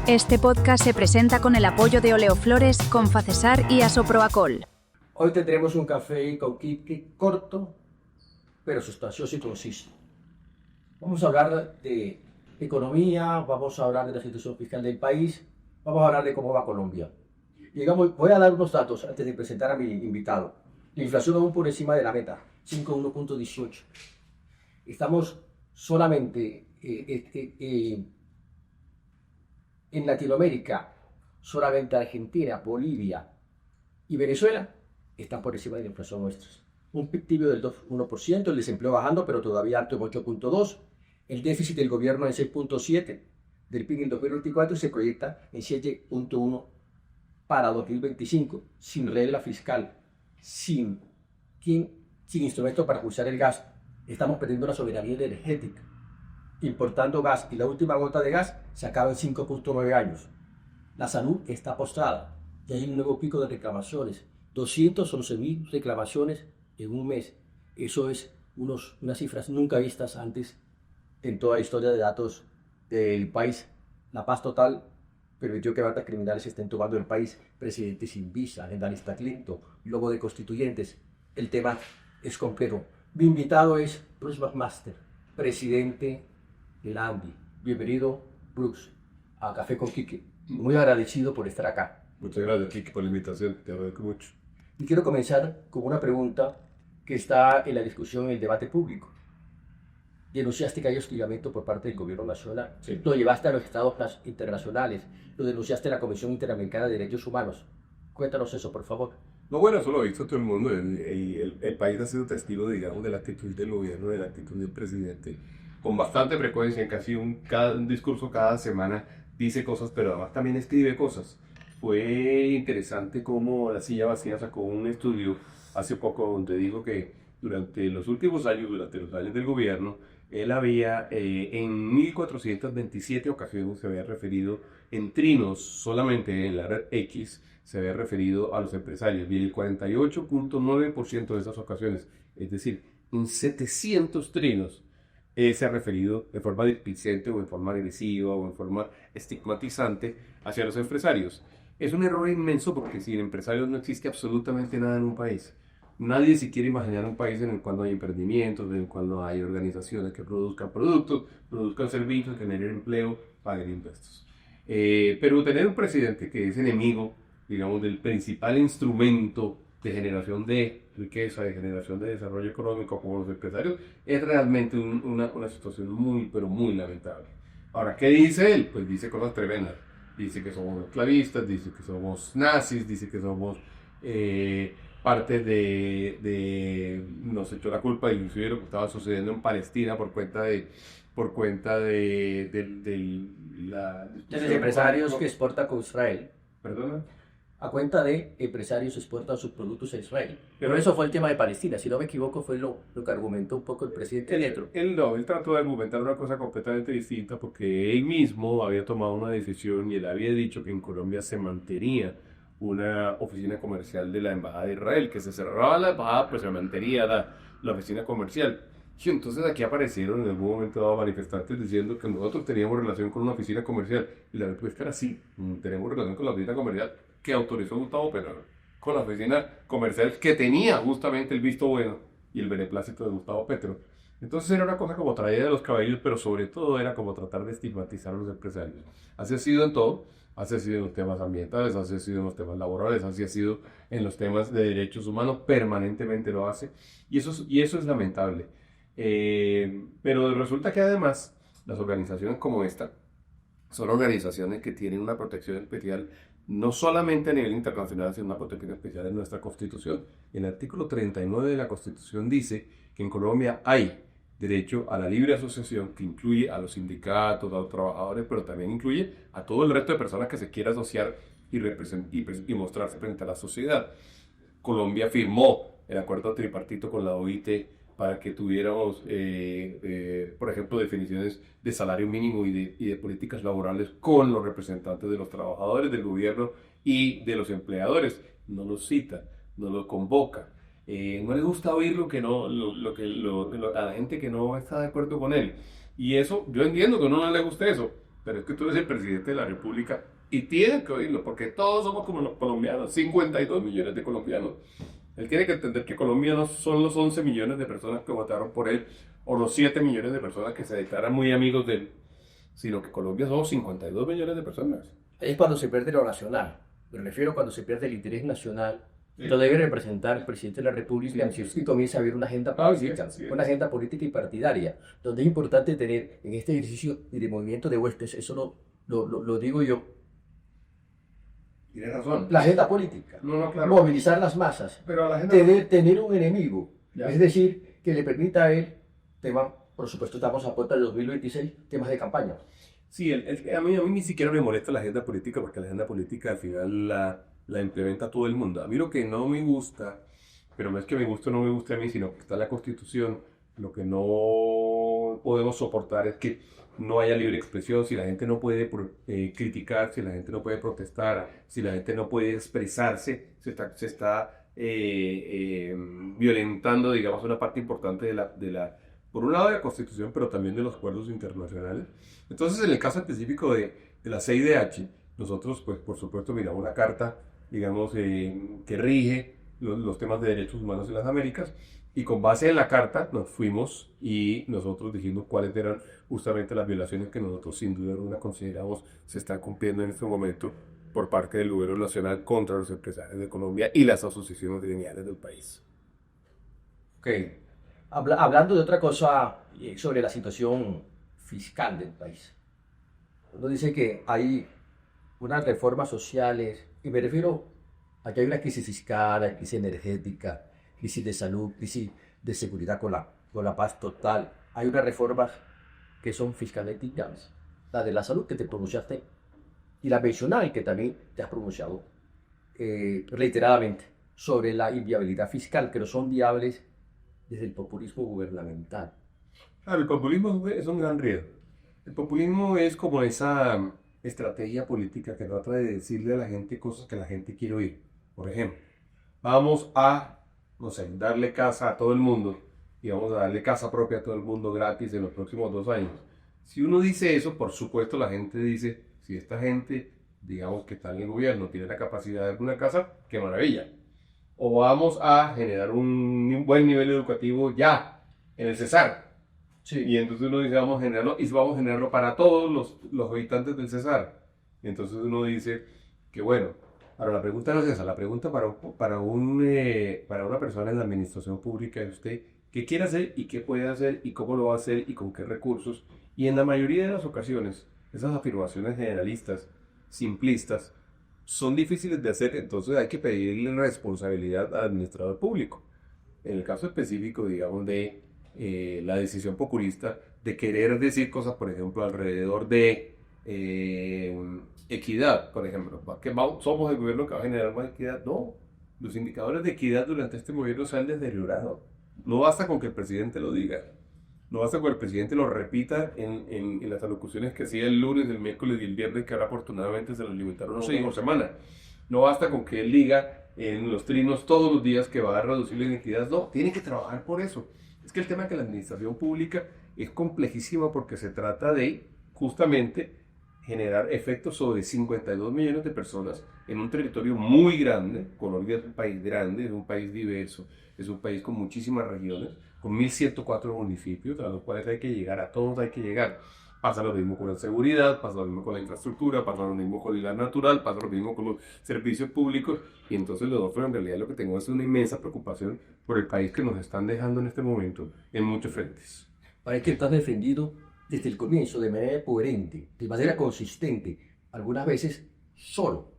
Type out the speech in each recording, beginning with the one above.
Este podcast se presenta con el apoyo de Oleoflores, Confacesar y Asoproacol. Hoy tendremos un café con Quique corto, pero sustancioso y conciso. Vamos a hablar de economía, vamos a hablar de la situación fiscal del país, vamos a hablar de cómo va Colombia. Voy a dar unos datos antes de presentar a mi invitado. La inflación aún por encima de la meta, 5,1.18. Estamos solamente en Latinoamérica, solamente Argentina, Bolivia y Venezuela están por encima de la inflación nuestra. Un PIB tibio del 2,1%, el desempleo bajando, pero todavía alto en 8,2%. El déficit del gobierno en 6,7% del PIB en 2024 y se proyecta en 7,1% para 2025, sin regla fiscal, sin instrumento para impulsar el gas. Estamos perdiendo la soberanía energética, importando gas, y la última gota de gas se acaba en 5,9 años. La salud está postrada, y hay un nuevo pico de reclamaciones, 211.000 reclamaciones en un mes. Eso es unas cifras nunca vistas antes en toda la historia de datos del país. La paz total permitió que bandas criminales estén tomando el país, presidente sin visa, agendalista Clinton, lobo de constituyentes. El tema es complejo. Mi invitado es Bruce McMaster, presidente del ANDI. Bienvenido, Bruce, a Café con Quique. Muy agradecido por estar acá. Muchas gracias, Quique, por la invitación. Te agradezco mucho. Y quiero comenzar con una pregunta que está en la discusión, en el debate público. Denunciaste que hay hostigamiento por parte del gobierno nacional. Sí. Lo llevaste a los estados internacionales. Lo denunciaste a la Comisión Interamericana de Derechos Humanos. Cuéntanos eso, por favor. No, bueno, eso lo ha visto todo el mundo. El país ha sido testigo, digamos, de la actitud del gobierno, de la actitud del presidente. Con bastante frecuencia, en casi un discurso cada semana, dice cosas, pero además también escribe cosas. Fue interesante cómo La Silla Vacía sacó un estudio hace poco donde dijo que durante los últimos años, durante los años del gobierno, él había en 1427 ocasiones se había referido en trinos, solamente en la red X, se había referido a los empresarios, y el 48,9% de esas ocasiones, es decir, en 700 trinos, se ha referido de forma displicente o en forma agresiva o en forma estigmatizante hacia los empresarios. Es un error inmenso porque sin empresarios no existe absolutamente nada en un país. Nadie se quiere imaginar un país en el cual no hay emprendimientos, en el cual no hay organizaciones que produzcan productos, produzcan servicios, generen empleo, paguen impuestos. Pero tener un presidente que es enemigo, digamos, del principal instrumento de generación de riqueza, de generación de desarrollo económico como los empresarios, es realmente una situación muy, pero muy lamentable. Ahora, ¿qué dice él? Pues dice cosas tremendas. Dice que somos esclavistas, dice que somos nazis, dice que somos parte nos echó la culpa inclusive de lo que estaba sucediendo en Palestina por cuenta de los empresarios que exportan con Israel. ¿Perdona? A cuenta de empresarios exportan sus productos a Israel. Pero eso fue el tema de Palestina. Si no me equivoco, fue lo que argumentó un poco el presidente Petro. Él trató de argumentar una cosa completamente distinta porque él mismo había tomado una decisión y él había dicho que en Colombia se mantenía una oficina comercial de la Embajada de Israel, que se cerraba la embajada, pues se mantenía la oficina comercial. Y entonces aquí aparecieron en algún momento dado manifestantes diciendo que nosotros teníamos relación con una oficina comercial. Y la respuesta era sí, tenemos relación con la oficina comercial que autorizó Gustavo Petro, con la oficina comercial que tenía justamente el visto bueno y el beneplácito de Gustavo Petro. Entonces era una cosa como traída de los caballos, pero sobre todo era como tratar de estigmatizar a los empresarios. Así ha sido en todo. Así ha sido en los temas ambientales, así ha sido en los temas laborales, así ha sido en los temas de derechos humanos, permanentemente lo hace, y eso es lamentable. Pero resulta que además las organizaciones como esta son organizaciones que tienen una protección especial, no solamente a nivel internacional, sino una protección especial en nuestra Constitución. El artículo 39 de la Constitución dice que en Colombia hay derecho a la libre asociación, que incluye a los sindicatos, a los trabajadores, pero también incluye a todo el resto de personas que se quiera asociar y mostrarse frente a la sociedad. Colombia firmó el acuerdo tripartito con la OIT para que tuviéramos, por ejemplo, definiciones de salario mínimo y de políticas laborales con los representantes de los trabajadores, del gobierno y de los empleadores. No los cita, no los convoca. No le gusta oír a la gente que no está de acuerdo con él. Y eso, yo entiendo que a uno no le guste eso, pero es que tú eres el presidente de la República y tienes que oírlo, porque todos somos como los colombianos, 52 millones de colombianos. Él tiene que entender que Colombia no son los 11 millones de personas que votaron por él, o los 7 millones de personas que se declaran muy amigos de él, sino que Colombia somos 52 millones de personas. Es cuando se pierde lo nacional. Me refiero cuando se pierde el interés nacional. Sí. Lo debe representar el presidente de la República y comienza a haber una agenda política, sí. una agenda política y partidaria, donde es importante tener en este ejercicio de movimiento de huestes, eso lo digo yo, Tienes razón. la agenda política, No, claro. movilizar las masas, Pero a la gente... tener un enemigo, Ya. es decir, que le permita a él, por supuesto estamos a puerta del 2026, temas de campaña. Sí, a mí ni siquiera me molesta la agenda política, porque la agenda política al final la implementa todo el mundo. A mí lo que no me gusta, pero no es que me guste o no me guste a mí, sino que está en la Constitución, lo que no podemos soportar es que no haya libre expresión, si la gente no puede criticar, si la gente no puede protestar, si la gente no puede expresarse, se está violentando, digamos, una parte importante por un lado de la Constitución, pero también de los acuerdos internacionales. Entonces, en el caso específico de la CIDH, nosotros, pues, por supuesto, miramos la carta, digamos, que rige los temas de derechos humanos en las Américas, y con base en la carta nos fuimos y nosotros dijimos cuáles eran justamente las violaciones que nosotros sin duda alguna consideramos se están cumpliendo en este momento por parte del gobierno nacional contra los empresarios de Colombia y las asociaciones gremiales del país. Ok. Hablando de otra cosa, sobre la situación fiscal del país. Uno dice que hay unas reformas sociales, y me refiero a que hay una crisis fiscal, hay crisis energética, crisis de salud, crisis de seguridad con la paz total. Hay unas reformas que son fiscalmente inviables. La de la salud que te pronunciaste y la pensional que también te has pronunciado reiteradamente sobre la inviabilidad fiscal, que no son viables desde el populismo gubernamental. Claro, el populismo es un gran riesgo. El populismo es como esa estrategia política que trata de decirle a la gente cosas que la gente quiere oír. Por ejemplo, vamos a, no sé, darle casa a todo el mundo y vamos a darle casa propia a todo el mundo gratis en los próximos 2 años. Si uno dice eso, por supuesto la gente dice, si esta gente, digamos que está en el gobierno, tiene la capacidad de alguna casa, qué maravilla. O vamos a generar un buen nivel educativo ya, en el Cesar. Sí. Y entonces uno dice, vamos a generarlo para todos los habitantes del Cesar. Y entonces uno dice que bueno, ahora la pregunta no es esa, la pregunta para una persona en la administración pública es usted, ¿qué quiere hacer y qué puede hacer y cómo lo va a hacer y con qué recursos? Y en la mayoría de las ocasiones, esas afirmaciones generalistas, simplistas, son difíciles de hacer, entonces hay que pedirle responsabilidad al administrador público. En el caso específico, digamos, de la decisión populista de querer decir cosas, por ejemplo, alrededor de equidad, por ejemplo, que somos el gobierno que va a generar más equidad. No, los indicadores de equidad durante este gobierno se han deteriorado. No basta con que el presidente lo diga, no basta con que el presidente lo repita en las alocuciones que hacía el lunes, el miércoles y el viernes, que ahora afortunadamente se los limitaron por semana. No basta con que él diga en los trinos todos los días que va a reducir la inequidad. No, tiene que trabajar por eso. Es que el tema de la administración pública es complejísima porque se trata de justamente generar efectos sobre 52 millones de personas en un territorio muy grande. Colombia es un país grande, es un país diverso, es un país con muchísimas regiones, con 1.104 municipios, a los cuales hay que llegar, a todos hay que llegar. Pasa lo mismo con la seguridad, pasa lo mismo con la infraestructura, pasa lo mismo con el gas natural, pasa lo mismo con los servicios públicos, y entonces nosotros en realidad lo que tenemos es una inmensa preocupación por el país que nos están dejando en este momento en muchos frentes. Parece que estás defendido desde el comienzo de manera coherente, de manera consistente, algunas veces solo.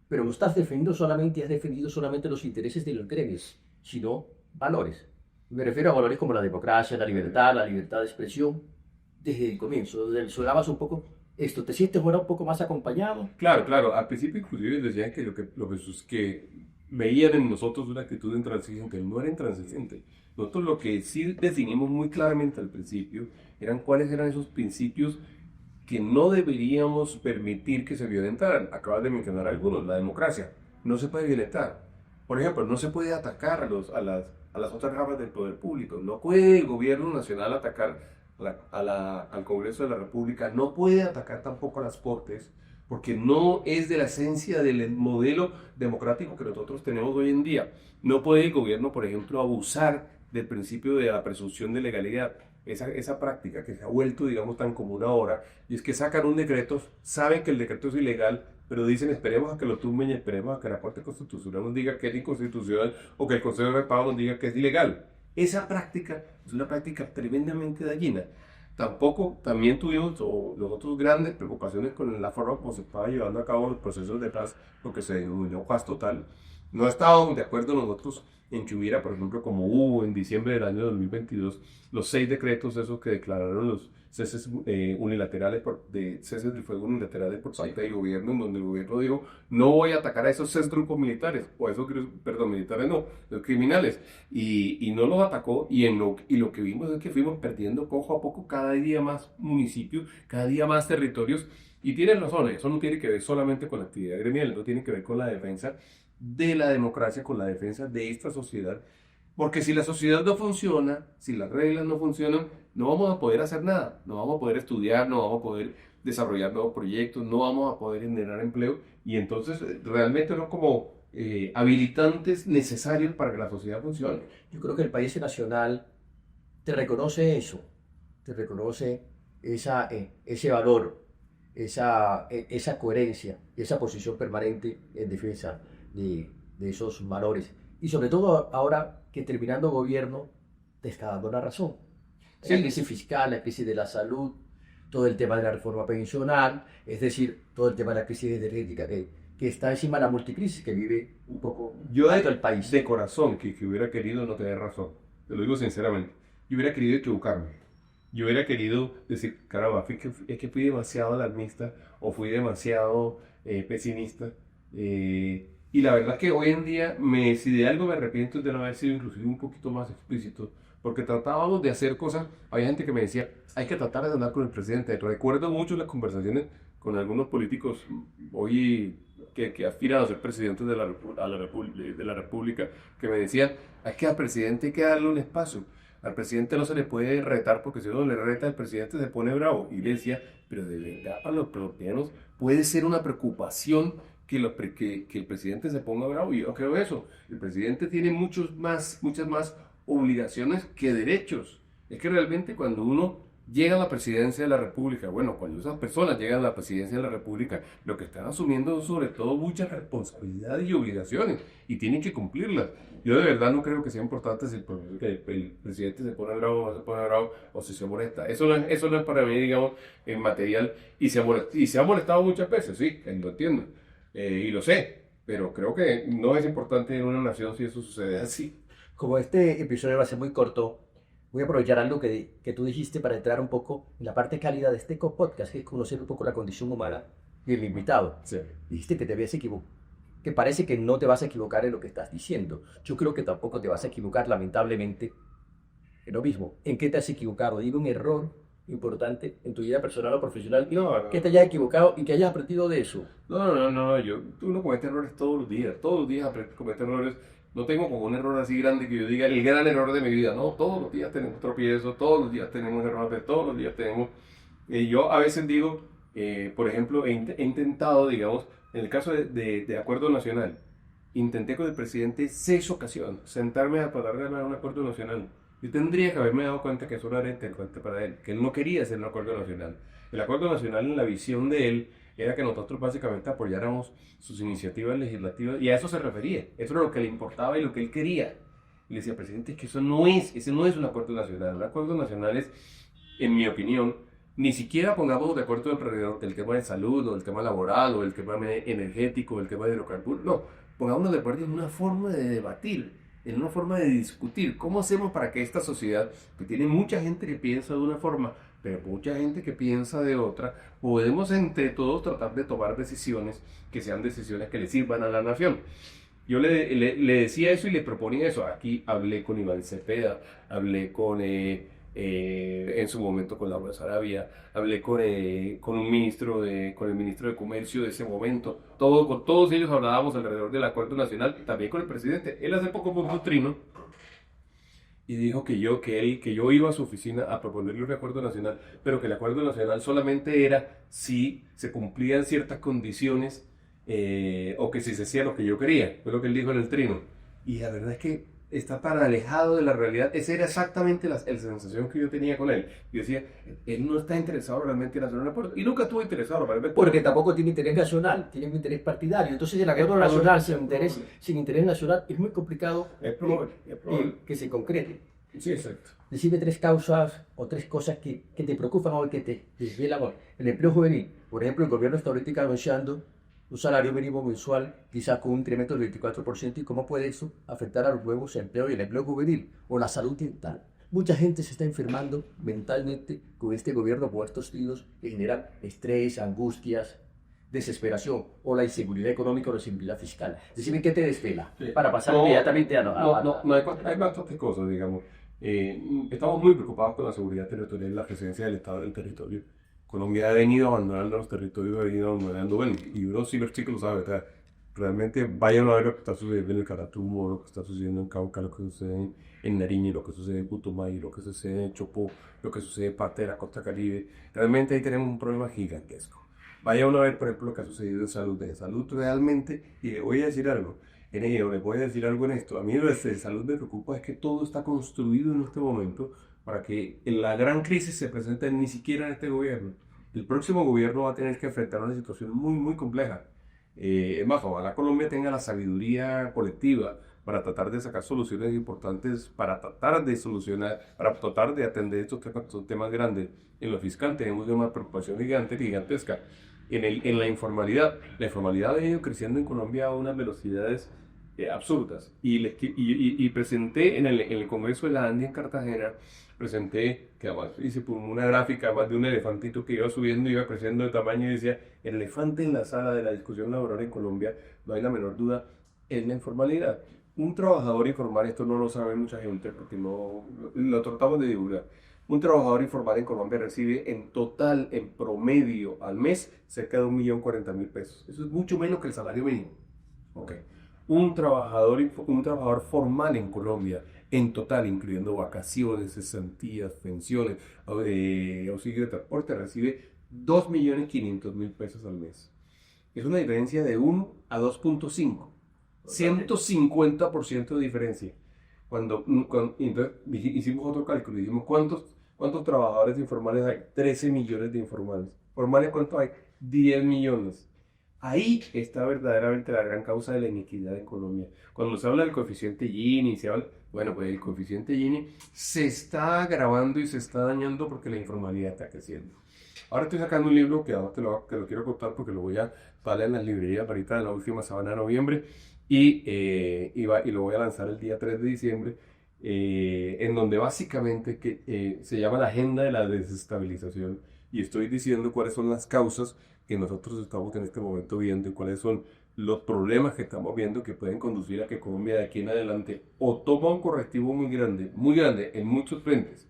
Pero no estás defendiendo solamente, has defendido solamente los intereses de los gremios, sino valores. Me refiero a valores como la democracia, la libertad de expresión. Desde el comienzo, sonabas un poco esto, ¿te sientes ahora un poco más acompañado? Claro, al principio inclusive decían que veían en nosotros una actitud intransigente, no era intransigente. Nosotros lo que sí definimos muy claramente al principio eran cuáles eran esos principios que no deberíamos permitir que se violentaran. Acabas de mencionar algunos, la democracia, no se puede violentar. Por ejemplo, no se puede atacar a las otras ramas del poder público, no puede el gobierno nacional atacar al Congreso de la República, no puede atacar tampoco a las Cortes, porque no es de la esencia del modelo democrático que nosotros tenemos hoy en día. No puede el gobierno, por ejemplo, abusar del principio de la presunción de legalidad. Esa práctica que se ha vuelto, digamos, tan común ahora, y es que sacan un decreto, saben que el decreto es ilegal, pero dicen esperemos a que lo tumben y esperemos a que la Corte Constitucional nos diga que es inconstitucional o que el Consejo de Estado nos diga que es ilegal. Esa práctica es una práctica tremendamente dañina. Tampoco, también tuvimos nosotros grandes preocupaciones con la forma como se estaba llevando a cabo los procesos de paz, lo que se denominó paz total. No estábamos de acuerdo nosotros en que hubiera, por ejemplo, como hubo en diciembre del año 2022, los 6 decretos esos que declararon los ceses unilaterales, de ceses del fuego unilaterales por parte del gobierno, en donde el gobierno dijo, no voy a atacar a esos 6 grupos militares, o a esos, perdón, militares no, los criminales, y no los atacó, y lo que vimos es que fuimos perdiendo poco a poco cada día más municipios, cada día más territorios, y tienen razón, eso no tiene que ver solamente con la actividad gremial, no tiene que ver con la defensa de la democracia, con la defensa de esta sociedad, porque si la sociedad no funciona, si las reglas no funcionan, no vamos a poder hacer nada, no vamos a poder estudiar, no vamos a poder desarrollar nuevos proyectos, no vamos a poder generar empleo, y entonces realmente son como habilitantes necesarios para que la sociedad funcione. Yo creo que el país nacional te reconoce eso, te reconoce ese valor, esa coherencia, esa posición permanente en defensa de esos valores. Y sobre todo ahora que terminando gobierno te está dando la razón. Sí. La crisis fiscal, la crisis de la salud, todo el tema de la reforma pensional, es decir, todo el tema de la crisis energética, que está encima de la multicrisis que vive un poco Yo todo el país. de corazón que hubiera querido no tener razón, te lo digo sinceramente, yo hubiera querido equivocarme. Yo hubiera querido decir, caramba, es que fui demasiado alarmista o fui demasiado pesimista. Y la verdad que hoy en día, si de algo me arrepiento es de no haber sido inclusive un poquito más explícito, porque tratábamos de hacer cosas, había gente que me decía, hay que tratar de hablar con el presidente. Recuerdo mucho las conversaciones con algunos políticos hoy que aspiran a ser presidentes de la República, que me decían, es que al presidente hay que darle un espacio. Al presidente no se le puede retar porque si uno le reta, el presidente se pone bravo. Y le decía, pero de verdad para los colombianos puede ser una preocupación que el presidente se ponga bravo. Y yo creo eso. El presidente tiene muchas más obligaciones que derechos. Es que realmente cuando uno llega a la presidencia de la República, bueno, cuando esas personas llegan a la presidencia de la República, lo que están asumiendo es sobre todo muchas responsabilidades y obligaciones y tienen que cumplirlas. Yo de verdad no creo que sea importante si el presidente se pone bravo o no se pone bravo o si se molesta. Eso no es para mí, digamos, en material. Y se ha molestado muchas veces, sí, lo entiendo. Y lo sé, pero creo que no es importante en una nación si eso sucede así. Como este episodio va a ser muy corto, voy a aprovechar algo que tú dijiste para entrar un poco en la parte cálida de este podcast, que es conocer un poco la condición humana y el invitado. Sí. Dijiste que te habías equivocado, que parece que no te vas a equivocar en lo que estás diciendo. Yo creo que tampoco te vas a equivocar, lamentablemente, en lo mismo. ¿En qué te has equivocado? Dime un error importante en tu vida personal o profesional No. que te hayas equivocado y que hayas aprendido de eso. No, uno comete errores todos los días comete errores. No tengo como un error así grande que yo diga el gran error de mi vida, no, todos los días tenemos tropiezos, todos los días tenemos errores, todos los días tenemos... yo a veces digo, por ejemplo, he intentado, digamos, en el caso de Acuerdo Nacional, intenté con el presidente 6 ocasiones sentarme a tratar de ganar un acuerdo nacional. Yo tendría que haberme dado cuenta que eso no era interesante para él, que él no quería hacer un acuerdo nacional. El acuerdo nacional, en la visión de él, era que nosotros básicamente apoyáramos sus iniciativas legislativas y a eso se refería. Eso era lo que le importaba y lo que él quería. Y le decía, presidente, es que ese no es un acuerdo nacional. Un acuerdo nacional es, en mi opinión, ni siquiera pongamos de acuerdo alrededor del tema de salud o del tema laboral o del tema energético o del tema de hidrocarburos. No, pongámonos de acuerdo en una forma de debatir, en una forma de discutir. ¿Cómo hacemos para que esta sociedad, que tiene mucha gente que piensa de una forma, pero mucha gente que piensa de otra, podemos entre todos tratar de tomar decisiones que sean decisiones que le sirvan a la nación? Yo le decía eso y le proponía eso. Aquí hablé con Iván Cepeda, hablé en su momento con Laura Sarabia, hablé con el ministro de Comercio de ese momento. Con todos ellos hablábamos alrededor del acuerdo nacional, también con el presidente. Él hace poco puso un trino y dijo que yo iba a su oficina a proponerle un acuerdo nacional, pero que el acuerdo nacional solamente era si se cumplían ciertas condiciones o que si se hacía lo que yo quería. Fue lo que él dijo en el trino. Y la verdad es que está tan alejado de la realidad. Esa era exactamente la sensación que yo tenía con él. Yo decía, él no está interesado realmente en hacer un acuerdo. Y nunca estuvo interesado realmente. Porque tampoco tiene interés nacional, tiene un interés partidario. Entonces el acuerdo nacional sin interés nacional es muy complicado que se concrete. Sí, exacto. Decime tres causas o tres cosas que te preocupan o que te desvelan hoy. El empleo juvenil. Por ejemplo, el gobierno está ahorita anunciando un salario mínimo mensual, quizás con un incremento del 24%, y cómo puede eso afectar a los nuevos empleos y el empleo juvenil o la salud mental. Mucha gente se está enfermando mentalmente con este gobierno, por estos tiros que generan estrés, angustias, desesperación o la inseguridad económica o la inseguridad fiscal. Decime qué te desvela para pasar inmediatamente hay bastantes cosas, digamos. Estamos muy preocupados con la seguridad territorial y la presencia del Estado en el territorio. Colombia ha venido abandonando los territorios, ha venido abandonando, bueno, y uno sí lo sabe, o sea, realmente vayan a ver lo que está sucediendo en el Catatumbo, lo que está sucediendo en Cauca, lo que sucede en Nariño, lo que sucede en Putumayo, lo que sucede en Chocó, lo que sucede en parte de la costa Caribe. Realmente ahí tenemos un problema gigantesco. Vaya uno a ver, por ejemplo, lo que ha sucedido en salud. En salud realmente, y le voy a decir algo, le voy a decir algo en esto, a mí de salud me preocupa es que todo está construido en este momento para que la gran crisis se presente ni siquiera en este gobierno. El próximo gobierno va a tener que enfrentar una situación muy, muy compleja. Es más, ojalá Colombia tenga la sabiduría colectiva para tratar de sacar soluciones importantes, para tratar de solucionar, para tratar de atender estos temas que son temas grandes. En lo fiscal tenemos una preocupación gigantesca. En la informalidad ha venido creciendo en Colombia a unas velocidades absurdas. Y presenté en el Congreso de la Andia en Cartagena, presenté, que además hice una gráfica más de un elefantito que iba subiendo, iba creciendo de tamaño y decía, el elefante en la sala de la discusión laboral en Colombia, no hay la menor duda, es la informalidad. Un trabajador informal, esto no lo sabe mucha gente porque no lo tratamos de divulgar. Un trabajador informal en Colombia recibe en total, en promedio, al mes, cerca de 1.040.000 pesos. Eso es mucho menos que el salario mínimo. Okay. Un trabajador formal en Colombia, en total, incluyendo vacaciones, cesantías, pensiones, auxilio de transporte, recibe 2.500.000 pesos al mes. Es una diferencia de 1 a 2.5. 150% de diferencia. Entonces hicimos otro cálculo y dijimos, ¿cuántos trabajadores informales hay? 13 millones de informales. ¿Formales cuántos hay? 10 millones. Ahí está verdaderamente la gran causa de la iniquidad en Colombia. Cuando se habla del coeficiente Gini, pues el coeficiente Gini se está agravando y se está dañando porque la informalidad está creciendo. Ahora estoy sacando un libro que ahora te lo quiero contar porque lo voy a darle en las librerías ahorita en la última semana de noviembre y lo voy a lanzar el día 3 de diciembre, en donde básicamente se llama la agenda de la desestabilización y estoy diciendo cuáles son las causas que nosotros estamos en este momento viendo y cuáles son los problemas que estamos viendo que pueden conducir a que Colombia de aquí en adelante o toma un correctivo muy grande en muchos frentes,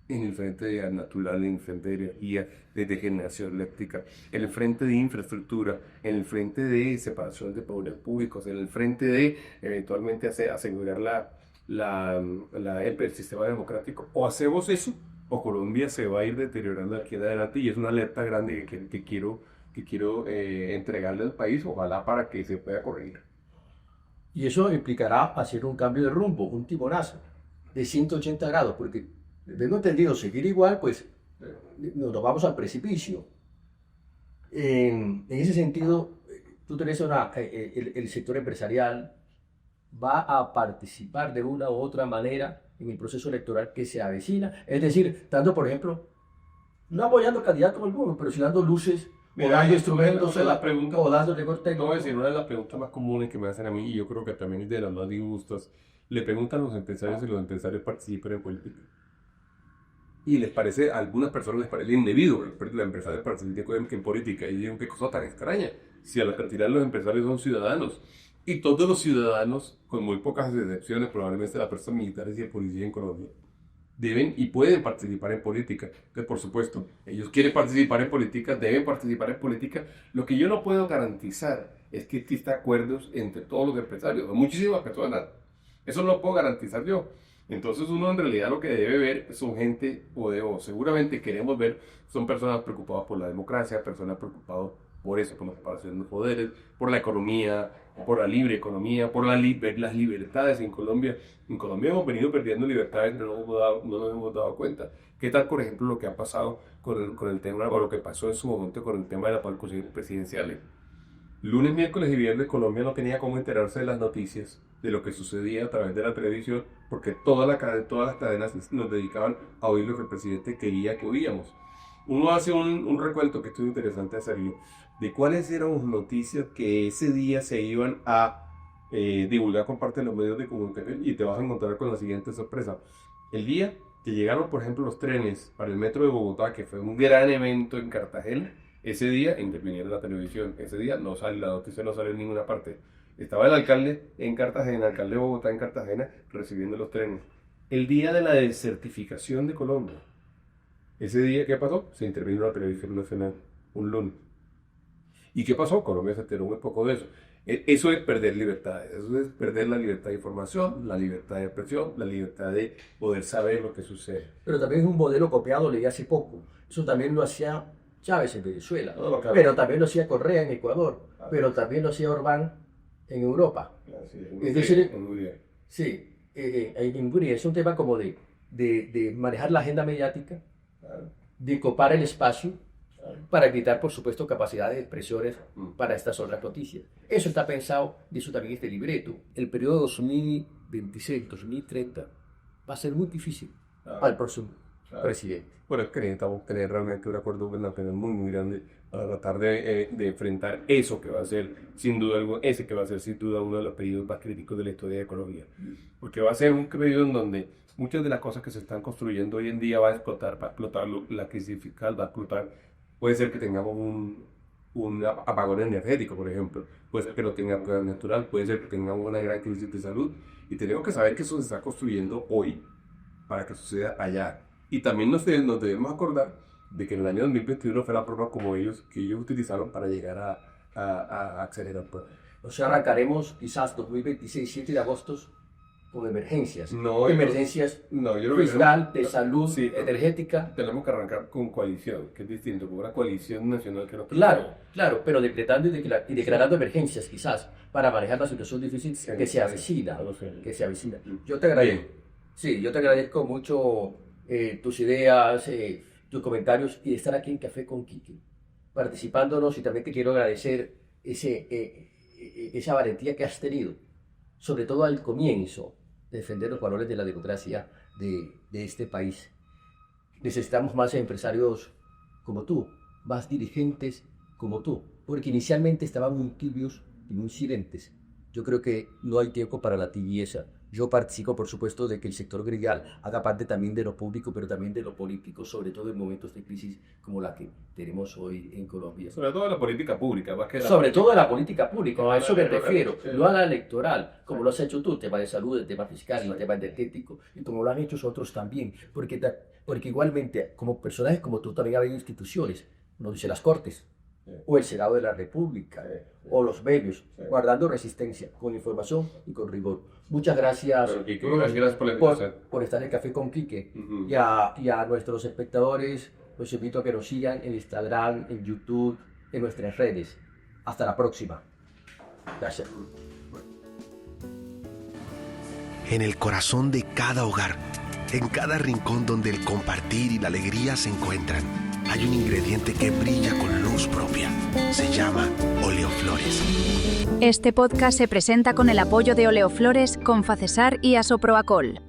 en el frente de gas natural, en el frente de energía, de generación eléctrica, en el frente de infraestructura, en el frente de separación de poderes públicos, en el frente de eventualmente asegurar el sistema democrático. O hacemos eso, o Colombia se va a ir deteriorando aquí en adelante y es una alerta grande que quiero entregarle al país, ojalá para que se pueda corregir. Y eso implicará hacer un cambio de rumbo, un timonazo de 180 grados, porque tengo entendido, seguir igual, pues nos vamos al precipicio. En ese sentido, tú tenés el sector empresarial va a participar de una u otra manera en el proceso electoral que se avecina, es decir, dando, por ejemplo, no apoyando candidatos algunos, pero sí dando luces, o dando instrumentos, o dando rigor técnico. No voy a decir, una de las preguntas más comunes que me hacen a mí, y yo creo que también es de las más disgustas, le preguntan a los empresarios si los empresarios participan en política. Y a algunas personas les parece indebido que los empresarios participen en política. Y digo, qué cosa tan extraña, si a la cantidad los empresarios son ciudadanos. Y todos los ciudadanos, con muy pocas excepciones, probablemente las personas militares y de policía en Colombia, deben y pueden participar en política. Entonces, por supuesto, ellos quieren participar en política, deben participar en política. Lo que yo no puedo garantizar es que exista acuerdos entre todos los empresarios, o muchísimas personas. Eso no lo puedo garantizar yo. Entonces uno en realidad lo que debe ver son gente, o seguramente queremos ver, son personas preocupadas por la democracia, personas preocupadas por eso, por la separación de poderes, por la economía, por la libre economía, por las libertades en Colombia. En Colombia hemos venido perdiendo libertades, no nos hemos dado cuenta. ¿Qué tal, por ejemplo, lo que ha pasado con el tema, o lo que pasó en su momento con el tema de las consejerías presidenciales? Lunes, miércoles y viernes Colombia no tenía cómo enterarse de las noticias, de lo que sucedía a través de la televisión, porque todas las cadenas nos dedicaban a oír lo que el presidente quería que oíamos. Uno hace un recuento que es muy interesante hacerlo, de cuáles eran las noticias que ese día se iban a divulgar con parte de los medios de comunicación, y te vas a encontrar con la siguiente sorpresa. El día que llegaron, por ejemplo, los trenes para el metro de Bogotá, que fue un gran evento en Cartagena, ese día intervinieron la televisión. Ese día no sale, la noticia no sale en ninguna parte. Estaba el alcalde en Cartagena, el alcalde de Bogotá en Cartagena, recibiendo los trenes. El día de la desertificación de Colombia. Ese día, ¿qué pasó? Se intervino la televisión nacional, un lunes. ¿Y qué pasó? Colombia se enteró muy poco de eso. Eso es perder libertades, eso es perder la libertad de información, la libertad de expresión, la libertad de poder saber lo que sucede. Pero también es un modelo copiado, leí hace poco. Eso también lo hacía Chávez en Venezuela, No, claro. pero también lo hacía Correa en Ecuador, pero también lo hacía Orbán en Europa. Sí, Es decir, muy bien. sí, en Hungría es un tema como de manejar la agenda mediática, Claro. de copar el espacio para quitar, por supuesto, capacidades de expresiones para estas otras noticias. Eso está pensado, y eso también este libreto. El periodo 2026-2030 va a ser muy difícil para el próximo presidente. Bueno, es que necesitamos tener realmente un acuerdo gubernamental muy grande para tratar de enfrentar eso que va a ser, sin duda alguna, ese que va a ser sin duda uno de los periodos más críticos de la historia de Colombia. Porque va a ser un periodo en donde muchas de las cosas que se están construyendo hoy en día va a explotar la crisis fiscal va a explotar. Puede ser que tengamos un apagón energético, por ejemplo. Puede ser que no tengamos gas natural, puede ser que tengamos una gran crisis de salud. Y tenemos que saber que eso se está construyendo hoy para que suceda allá. Y también nos debemos acordar de que en el año 2021 fue la prueba que ellos utilizaron para llegar a acelerar. O sea, arrancaremos quizás 2026, 7 de agosto, con emergencias. No, emergencias yo creo que fiscal, de salud, sí, energética. tenemos que arrancar con coalición, que es distinto, con una coalición nacional que nos Claro, pero decretando y declarando emergencias quizás para manejar la situación difícil que se avecina. Yo te agradezco. Sí, yo te agradezco mucho tus ideas, tus comentarios y estar aquí en Café con Quique, participándonos, y también te quiero agradecer esa valentía que has tenido, sobre todo al comienzo, de defender los valores de la democracia de este país. Necesitamos más empresarios como tú, más dirigentes como tú, porque inicialmente estaban muy tibios y muy silentes. Yo creo que no hay tiempo para la tibieza. Yo participo, por supuesto, de que el sector gremial haga parte también de lo público, pero también de lo político, sobre todo en momentos de crisis como la que tenemos hoy en Colombia. Sobre todo la política pública, más que Sobre todo la política pública, a eso me refiero, no a la electoral, como lo has hecho tú, el tema de salud, el tema fiscal, el tema energético, y como lo han hecho otros también, porque igualmente, como personajes como tú, también hay instituciones, nos dice las Cortes, o el Senado de la República, o los medios, guardando resistencia, con información y con rigor. Muchas gracias, gracias por la invitación. por estar en Café con Quique. Y a nuestros espectadores, los invito a que nos sigan en Instagram, en YouTube, en nuestras redes. Hasta la próxima. Gracias. En el corazón de cada hogar, en cada rincón donde el compartir y la alegría se encuentran, hay un ingrediente que brilla con luz propia. Se llama Oleoflores. Este podcast se presenta con el apoyo de Oleoflores, Confacesar y Asoproacol.